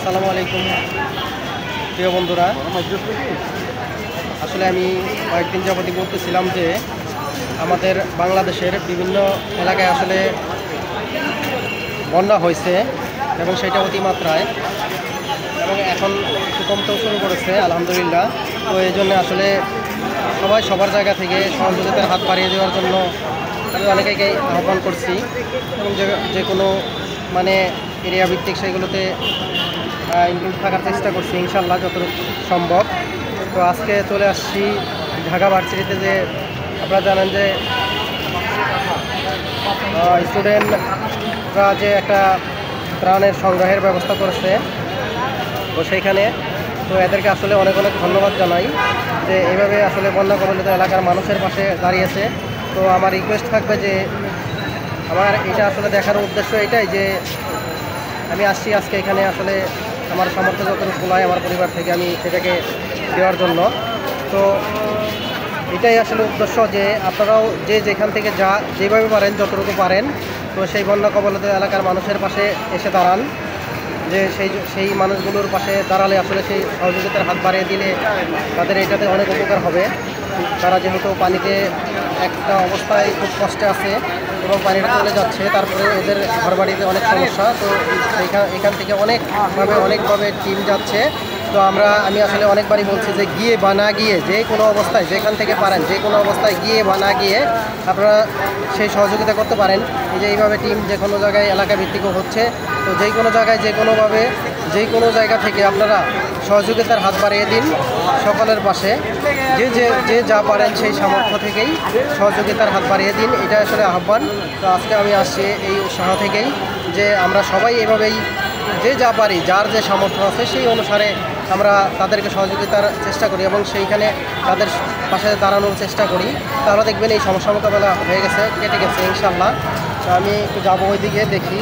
আসসালামু আলাইকুম প্রিয় বন্ধুরা। আসলে আমি কয়েকদিন যাবতই বলতেছিলাম যে আমাদের বাংলাদেশের বিভিন্ন এলাকায় আসলে বন্যা হয়েছে এবং সেটা অতিমাত্রায়, এবং এখন একটু কমতেও শুরু করেছে আলহামদুলিল্লাহ। তো এই জন্য আসলে সবাই সবার জায়গা থেকে সহযোগিতার হাত বাড়িয়ে দেওয়ার জন্য আমি অনেকেই আহ্বান করছি, এবং যে কোনো এরিয়া ভিত্তিক সেগুলোতে ইনক্লুড থাকার চেষ্টা করছি ইনশাল্লাহ যতটুকু সম্ভব। তো আজকে চলে আসছি ঢাকা ভার্সিটিতে। যে আপনারা জানেন যে স্টুডেন্টরা যে একটা ত্রাণের সংগ্রহের ব্যবস্থা করেছে, তো সেইখানে তো এদেরকে আসলে অনেক অনেক ধন্যবাদ জানাই যে এইভাবে আসলে বন্যা কবলিত এলাকার মানুষের পাশে দাঁড়িয়েছে। তো আমার রিকোয়েস্ট থাকবে যে আমার এটা আসলে দেখার উদ্দেশ্য এটাই যে আমি আসছি আজকে এখানে আসলে আমার সামর্থ্য যতটুকু কুলায় আমার পরিবার থেকে আমি সেটাকে দেওয়ার জন্য। তো এটাই আসলে উদ্দেশ্য যে আপনারাও যে যেখান থেকে যেভাবে পারেন যতটুকু পারেন, তো সেই বন্যা কবলিত এলাকার মানুষের পাশে এসে দাঁড়ান। যে সেই মানুষগুলোর পাশে দাঁড়ালে আসলে সেই সহযোগিতার হাত বাড়িয়ে দিলে তাদের এটাতে অনেক উপকার হবে। তারা যেহেতু পানিতে একটা অবস্থায় খুব কষ্টে আছে এবং পানিটা চলে যাচ্ছে, তারপরে এদের ঘরবাড়িতে অনেক সমস্যা। তো এখান থেকে অনেকভাবে টিম যাচ্ছে। তো আমি আসলে অনেকবারই বলছি যে গিয়ে বা না গিয়ে যে কোনো অবস্থায় যেখান থেকে পারেন যে কোনো অবস্থায় গিয়ে বা না গিয়ে আপনারা সেই সহযোগিতা করতে পারেন। এই যে এইভাবে টিম যে কোনো জায়গায় এলাকা ভিত্তিকও হচ্ছে, তো যেই কোনো জায়গায় যেই কোনো জায়গা থেকে আপনারা সহযোগিতার হাত বাড়িয়ে দিন সকলের পাশে। যে যা পারেন সেই সামর্থ্য থেকেই সহযোগিতার হাত বাড়িয়ে দিন, এটা আসলে আহ্বান। তো আজকে আমি আসছি এই উৎসাহ থেকেই যে আমরা সবাই এভাবেই যে যা পারি যার যে সামর্থ্য আছে সেই অনুসারে আমরা তাদেরকে সহযোগিতার চেষ্টা করি এবং সেইখানে তাদের পাশে দাঁড়ানোর চেষ্টা করি। তাহলে দেখবেন এই সমস্যা মোকাবেলা কেটে গেছে ইনশাল্লাহ। তো আমি একটু যাবো ওইদিকে দেখি।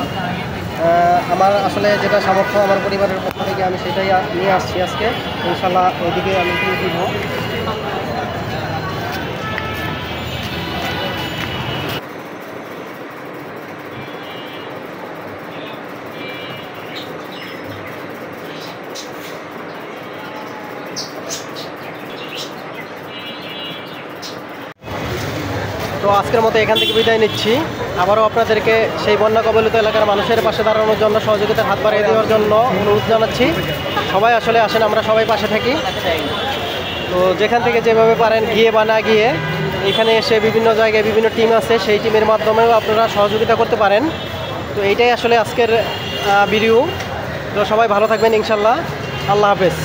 আমার আসলে যেটা সামর্থ্য আমার পরিবারের পক্ষ থেকে আমি সেটাই নিয়ে আসছি আজকে ইনশাল্লাহ। ওইদিকে আমি দিব। তো আজকের মতো এখান থেকে বিদায় নিচ্ছি। আবারও আপনাদেরকে সেই বন্যা কবলিত এলাকার মানুষের পাশে দাঁড়ানোর জন্য সহযোগিতার হাত বাড়িয়ে দেওয়ার জন্য অনুরোধ জানাচ্ছি। সবাই আসলে আসেন, আমরা সবাই পাশে থাকি। তো যেখান থেকে যেভাবে পারেন গিয়ে বা না গিয়ে এখানে এসে বিভিন্ন জায়গায় বিভিন্ন টিম আছে, সেই টিমের মাধ্যমেও আপনারা সহযোগিতা করতে পারেন। তো এইটাই আসলে আজকের ভিডিও। তো সবাই ভালো থাকবেন ইনশাল্লাহ। আল্লাহ হাফেজ।